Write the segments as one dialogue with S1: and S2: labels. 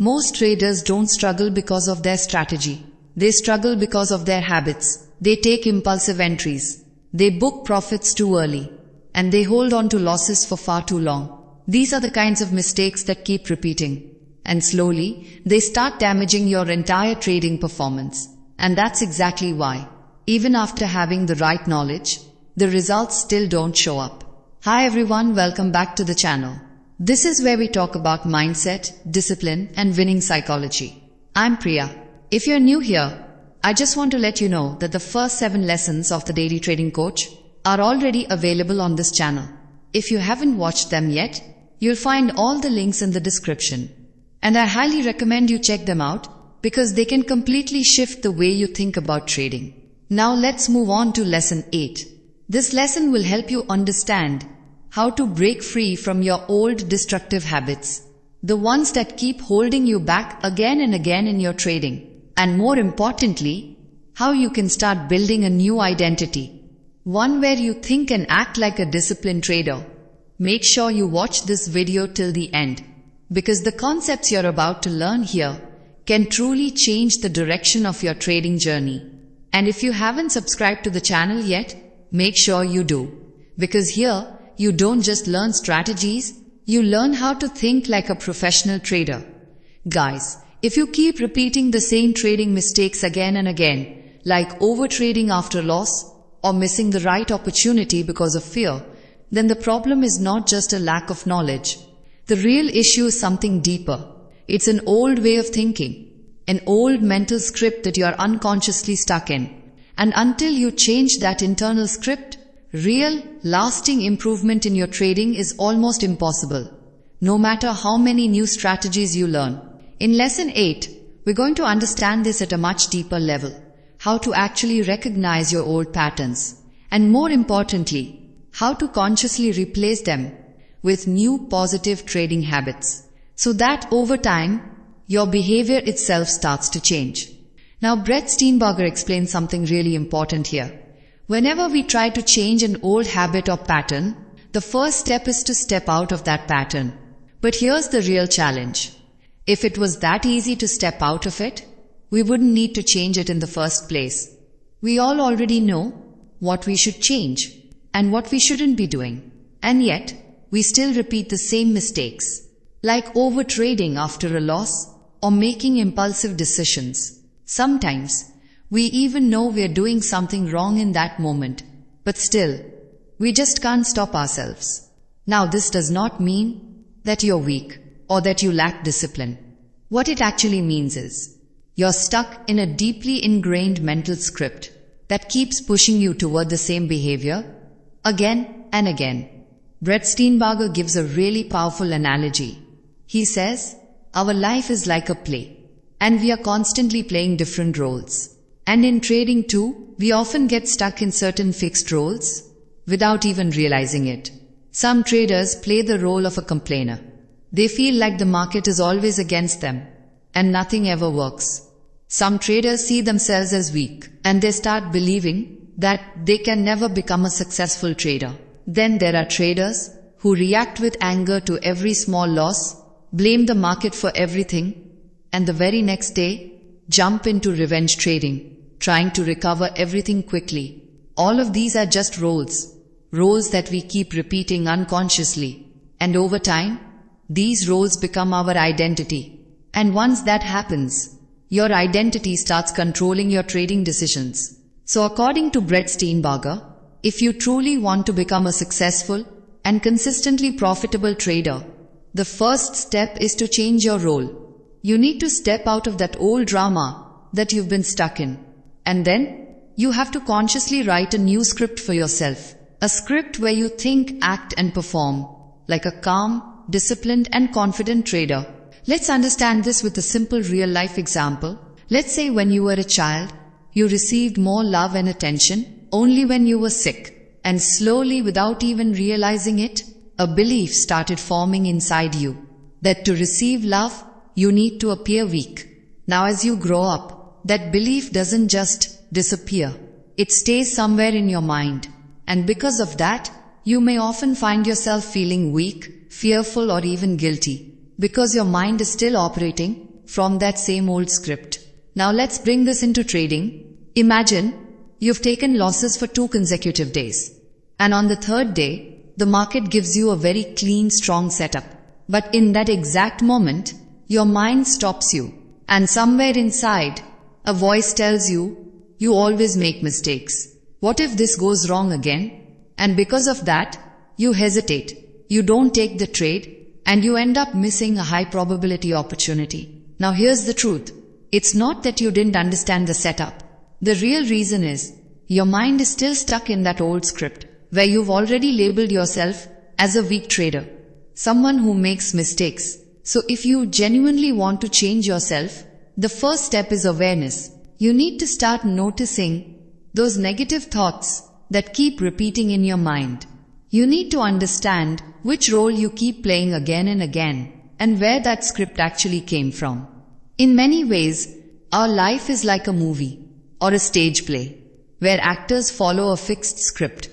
S1: Most traders don't struggle because of their strategy. They struggle because of their habits. They take impulsive entries. They book profits too early. And they hold on to losses for far too long. These are the kinds of mistakes that keep repeating. And slowly, they start damaging your entire trading performance. And that's exactly why, even after having the right knowledge, the results still don't show up. Hi everyone, welcome back to the channel. This is where we talk about mindset, discipline, and winning psychology. I'm Priya. If you're new here, I just want to let you know that the first 7 lessons of the Daily Trading Coach are already available on this channel. If you haven't watched them yet, you'll find all the links in the description. And I highly recommend you check them out because they can completely shift the way you think about trading. Now let's move on to lesson 8. This lesson will help you understand how to break free from your old destructive habits, the ones that keep holding you back again and again in your trading, and more importantly, how you can start building a new identity, one where you think and act like a disciplined trader. Make sure you watch this video till the end, because the concepts you're about to learn here can truly change the direction of your trading journey. And if you haven't subscribed to the channel yet, make sure you do, because here you don't just learn strategies, you learn how to think like a professional trader. Guys, if you keep repeating the same trading mistakes again and again, like overtrading after loss or missing the right opportunity because of fear, then the problem is not just a lack of knowledge. The real issue is something deeper. It's an old way of thinking, an old mental script that you are unconsciously stuck in. And until you change that internal script, real, lasting improvement in your trading is almost impossible, no matter how many new strategies you learn. In lesson 8, we're going to understand this at a much deeper level, how to actually recognize your old patterns, and more importantly, how to consciously replace them with new positive trading habits, so that over time, your behavior itself starts to change. Now, Brett Steenbarger explains something really important here. Whenever we try to change an old habit or pattern, the first step is to step out of that pattern. But here's the real challenge. If it was that easy to step out of it, we wouldn't need to change it in the first place. We all already know what we should change and what we shouldn't be doing. And yet, we still repeat the same mistakes, like overtrading after a loss or making impulsive decisions. Sometimes, we even know we're doing something wrong in that moment, but still, we just can't stop ourselves. Now, this does not mean that you're weak or that you lack discipline. What it actually means is, you're stuck in a deeply ingrained mental script that keeps pushing you toward the same behavior again and again. Brett Steenbarger gives a really powerful analogy. He says, our life is like a play, and we are constantly playing different roles. And in trading too, we often get stuck in certain fixed roles without even realizing it. Some traders play the role of a complainer. They feel like the market is always against them and nothing ever works. Some traders see themselves as weak and they start believing that they can never become a successful trader. Then there are traders who react with anger to every small loss, blame the market for everything, and the very next day jump into revenge trading, trying to recover everything quickly. All of these are just roles that we keep repeating unconsciously. And over time, these roles become our identity. And once that happens, your identity starts controlling your trading decisions. So according to Brett Steenbarger, if you truly want to become a successful and consistently profitable trader, the first step is to change your role. You need to step out of that old drama that you've been stuck in. And then, you have to consciously write a new script for yourself. A script where you think, act and perform like a calm, disciplined and confident trader. Let's understand this with a simple real-life example. Let's say when you were a child, you received more love and attention only when you were sick. And slowly, without even realizing it, a belief started forming inside you that to receive love, you need to appear weak. Now as you grow up, that belief doesn't just disappear. It stays somewhere in your mind. And because of that, you may often find yourself feeling weak, fearful or even guilty. Because your mind is still operating from that same old script. Now let's bring this into trading. Imagine you've taken losses for 2 consecutive days. And on the 3rd day, the market gives you a very clean, strong setup. But in that exact moment, your mind stops you. And somewhere inside, a voice tells you, you always make mistakes. What if this goes wrong again? And because of that, you hesitate. You don't take the trade, and you end up missing a high probability opportunity. Now here's the truth. It's not that you didn't understand the setup. The real reason is, your mind is still stuck in that old script, where you've already labeled yourself as a weak trader, someone who makes mistakes. So if you genuinely want to change yourself, the first step is awareness. You need to start noticing those negative thoughts that keep repeating in your mind. You need to understand which role you keep playing again and again, and where that script actually came from. In many ways, our life is like a movie or a stage play, where actors follow a fixed script.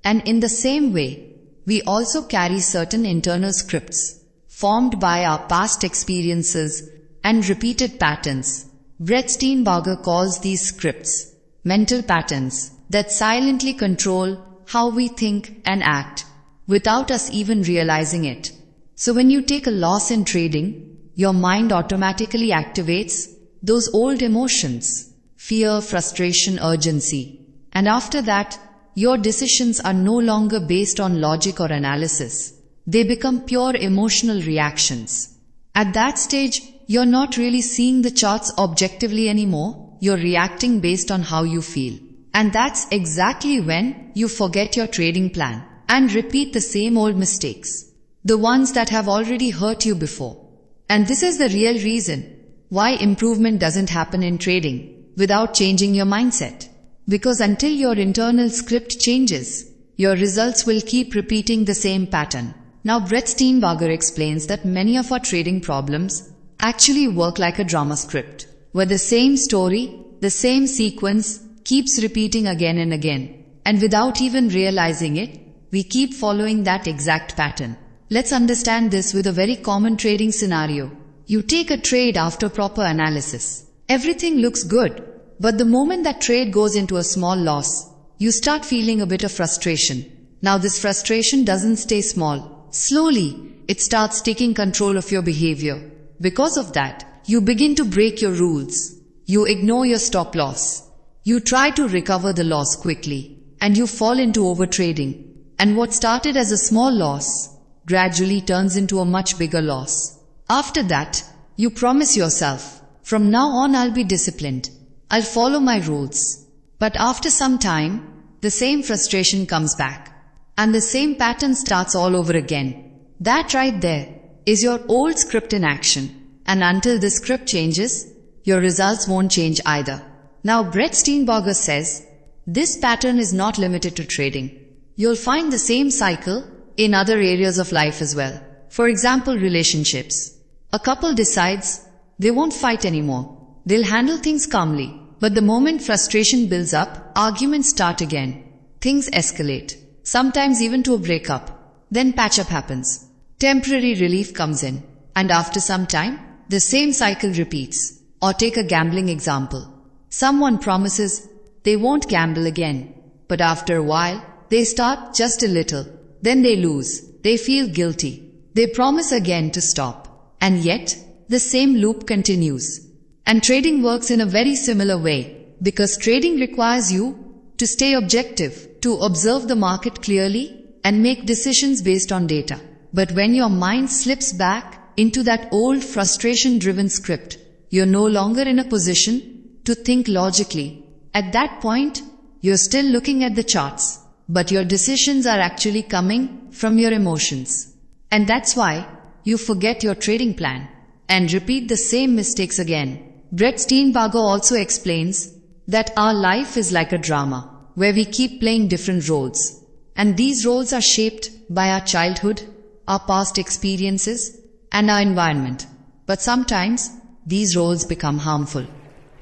S1: And in the same way, we also carry certain internal scripts, formed by our past experiences and repeated patterns. Brett Steenbarger calls these scripts mental patterns that silently control how we think and act, without us even realizing it. So when you take a loss in trading, your mind automatically activates those old emotions: fear, frustration, urgency. And after that, your decisions are no longer based on logic or analysis. They become pure emotional reactions. At that stage, you're not really seeing the charts objectively anymore. You're reacting based on how you feel. And that's exactly when you forget your trading plan and repeat the same old mistakes, the ones that have already hurt you before. And this is the real reason why improvement doesn't happen in trading without changing your mindset. Because until your internal script changes, your results will keep repeating the same pattern. Now Brett Steenbarger explains that many of our trading problems actually work like a drama script, where the same story, the same sequence keeps repeating again and again. And without even realizing it, we keep following that exact pattern. Let's understand this with a very common trading scenario. You take a trade after proper analysis. Everything looks good, but the moment that trade goes into a small loss, you start feeling a bit of frustration. Now this frustration doesn't stay small. Slowly, it starts taking control of your behavior. Because of that, you begin to break your rules. You ignore your stop loss. You try to recover the loss quickly, and you fall into overtrading. And what started as a small loss gradually turns into a much bigger loss. After that, you promise yourself, from now on I'll be disciplined. I'll follow my rules. But after some time, the same frustration comes back. And the same pattern starts all over again. That right there is your old script in action. And until this script changes, your results won't change either. Now Brett Steenbarger says, this pattern is not limited to trading. You'll find the same cycle in other areas of life as well. For example, relationships. A couple decides they won't fight anymore. They'll handle things calmly. But the moment frustration builds up, arguments start again. Things escalate, sometimes even to a breakup. Then patch-up happens. Temporary relief comes in. And after some time, the same cycle repeats. Or take a gambling example. Someone promises they won't gamble again. But after a while, they start just a little. Then they lose. They feel guilty. They promise again to stop. And yet, the same loop continues. And trading works in a very similar way, because trading requires you to stay objective, to observe the market clearly and make decisions based on data. But when your mind slips back into that old frustration-driven script, you're no longer in a position to think logically. At that point, you're still looking at the charts, but your decisions are actually coming from your emotions. And that's why you forget your trading plan and repeat the same mistakes again. Brett Steenbarger also explains that our life is like a drama, where we keep playing different roles. And these roles are shaped by our childhood, our past experiences, and our environment. But sometimes, these roles become harmful.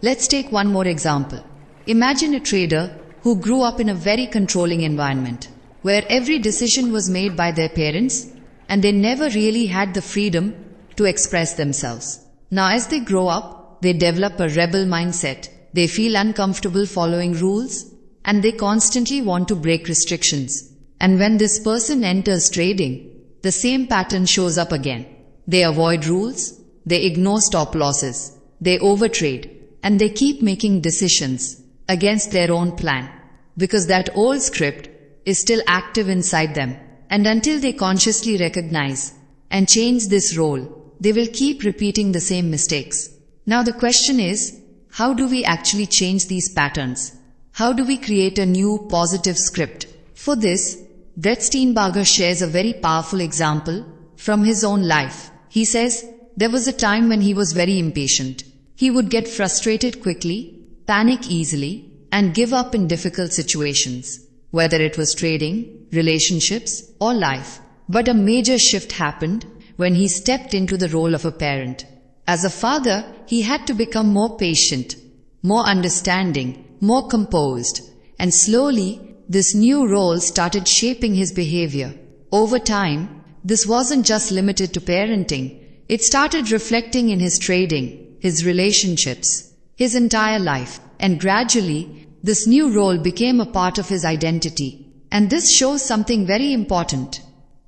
S1: Let's take one more example. Imagine a trader who grew up in a very controlling environment, where every decision was made by their parents, and they never really had the freedom to express themselves. Now as they grow up, they develop a rebel mindset. They feel uncomfortable following rules and they constantly want to break restrictions. And when this person enters trading, the same pattern shows up again. They avoid rules, they ignore stop losses, they overtrade, and they keep making decisions against their own plan because that old script is still active inside them. And until they consciously recognize and change this role, they will keep repeating the same mistakes. Now the question is, how do we actually change these patterns? How do we create a new positive script? For this, Brett Steenbarger shares a very powerful example from his own life. He says, there was a time when he was very impatient. He would get frustrated quickly, panic easily, and give up in difficult situations, whether it was trading, relationships, or life. But a major shift happened when he stepped into the role of a parent. As a father, he had to become more patient, more understanding, more composed, and slowly, this new role started shaping his behavior. Over time, this wasn't just limited to parenting. It started reflecting in his trading, his relationships, his entire life. And gradually, this new role became a part of his identity. And this shows something very important.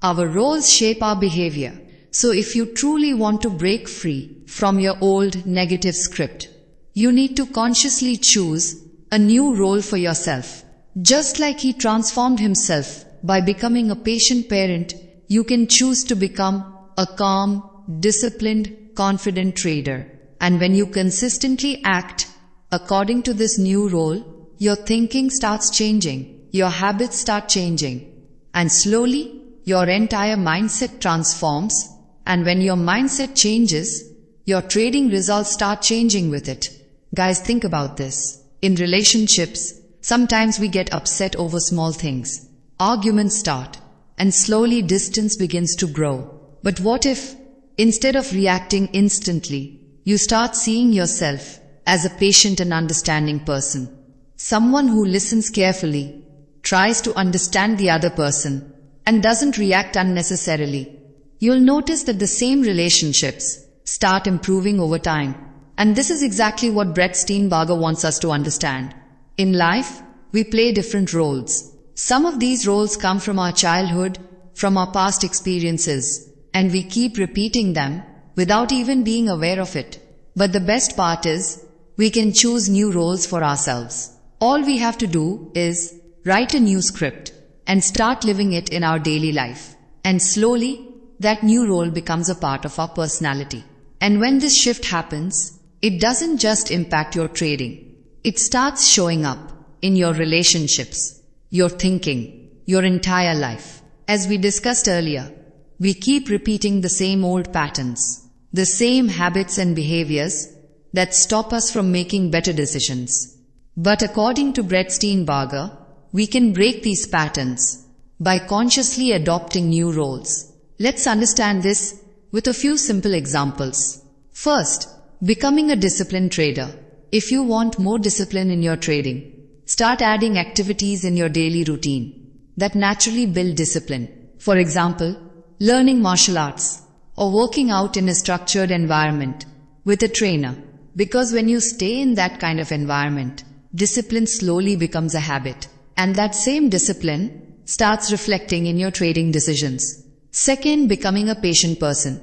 S1: Our roles shape our behavior. So if you truly want to break free from your old negative script, you need to consciously choose a new role for yourself. Just like he transformed himself by becoming a patient parent, you can choose to become a calm, disciplined, confident trader. And when you consistently act according to this new role, your thinking starts changing, your habits start changing, and slowly your entire mindset transforms. And when your mindset changes, your trading results start changing with it. Guys, think about this. In relationships, sometimes we get upset over small things. Arguments start, and slowly distance begins to grow. But what if, instead of reacting instantly, you start seeing yourself as a patient and understanding person? Someone who listens carefully, tries to understand the other person, and doesn't react unnecessarily. You'll notice that the same relationships start improving over time. And this is exactly what Brett Steenbarger wants us to understand. In life, we play different roles. Some of these roles come from our childhood, from our past experiences, and we keep repeating them without even being aware of it. But the best part is, we can choose new roles for ourselves. All we have to do is write a new script and start living it in our daily life. And slowly, that new role becomes a part of our personality. And when this shift happens, it doesn't just impact your trading. It starts showing up in your relationships, your thinking, your entire life. As we discussed earlier, we keep repeating the same old patterns, the same habits and behaviors that stop us from making better decisions. But according to Brett Steenbarger, we can break these patterns by consciously adopting new roles. Let's understand this with a few simple examples. First, becoming a disciplined trader. If you want more discipline in your trading, start adding activities in your daily routine that naturally build discipline. For example, learning martial arts or working out in a structured environment with a trainer. Because when you stay in that kind of environment, discipline slowly becomes a habit. And that same discipline starts reflecting in your trading decisions. Second, becoming a patient person.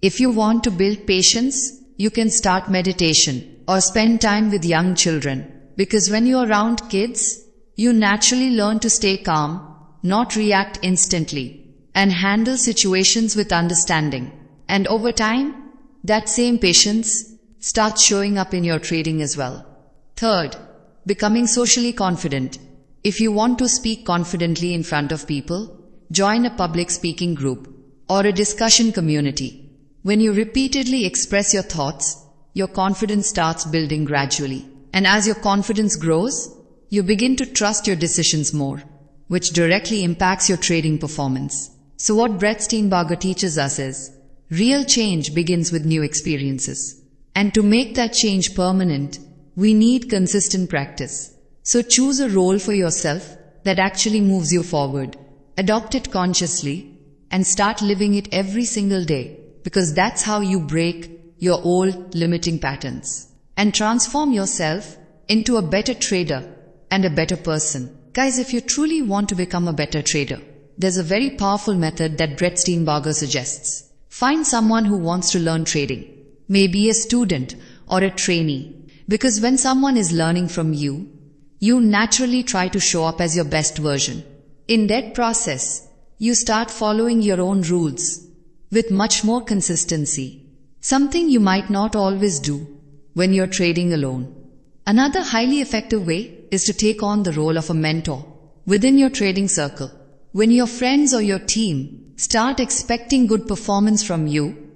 S1: If you want to build patience, you can start meditation or spend time with young children. Because when you're around kids, you naturally learn to stay calm, not react instantly, and handle situations with understanding. And over time, that same patience starts showing up in your trading as well. Third, becoming socially confident. If you want to speak confidently in front of people, join a public speaking group or a discussion community. When you repeatedly express your thoughts, your confidence starts building gradually. And as your confidence grows, you begin to trust your decisions more, which directly impacts your trading performance. So what Brett Steenbarger teaches us is, real change begins with new experiences. And to make that change permanent, we need consistent practice. So choose a role for yourself that actually moves you forward. Adopt it consciously and start living it every single day, because that's how you break your old limiting patterns and transform yourself into a better trader and a better person. Guys, if you truly want to become a better trader, there's a very powerful method that Brett Steenbarger suggests. Find someone who wants to learn trading, maybe a student or a trainee, because when someone is learning from you, you naturally try to show up as your best version. In that process, you start following your own rules with much more consistency, something you might not always do when you're trading alone. Another highly effective way is to take on the role of a mentor within your trading circle. When your friends or your team start expecting good performance from you,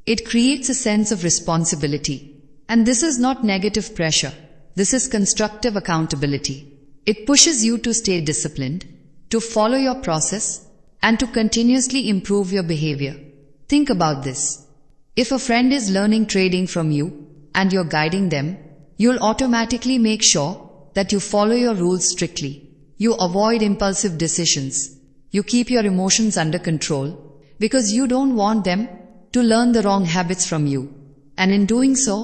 S1: it creates a sense of responsibility. And this is not negative pressure. This is constructive accountability. It pushes you to stay disciplined, to follow your process, and to continuously improve your behavior. Think about this. If a friend is learning trading from you and you're guiding them, you'll automatically make sure that you follow your rules strictly. You avoid impulsive decisions. You keep your emotions under control because you don't want them to learn the wrong habits from you. And in doing so,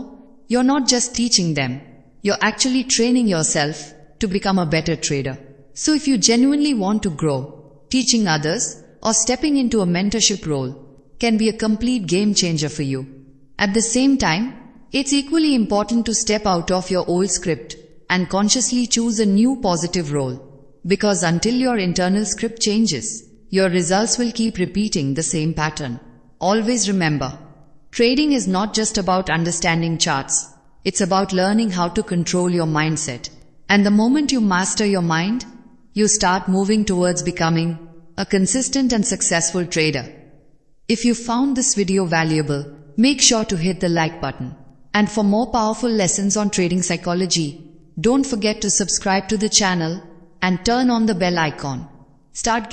S1: you're not just teaching them, you're actually training yourself to become a better trader. So if you genuinely want to grow, teaching others or stepping into a mentorship role can be a complete game changer for you. At the same time, it's equally important to step out of your old script and consciously choose a new positive role. Because until your internal script changes, your results will keep repeating the same pattern. Always remember, trading is not just about understanding charts. It's about learning how to control your mindset. And the moment you master your mind, you start moving towards becoming a consistent and successful trader. If you found this video valuable, make sure to hit the like button. And for more powerful lessons on trading psychology, don't forget to subscribe to the channel and turn on the bell icon. Start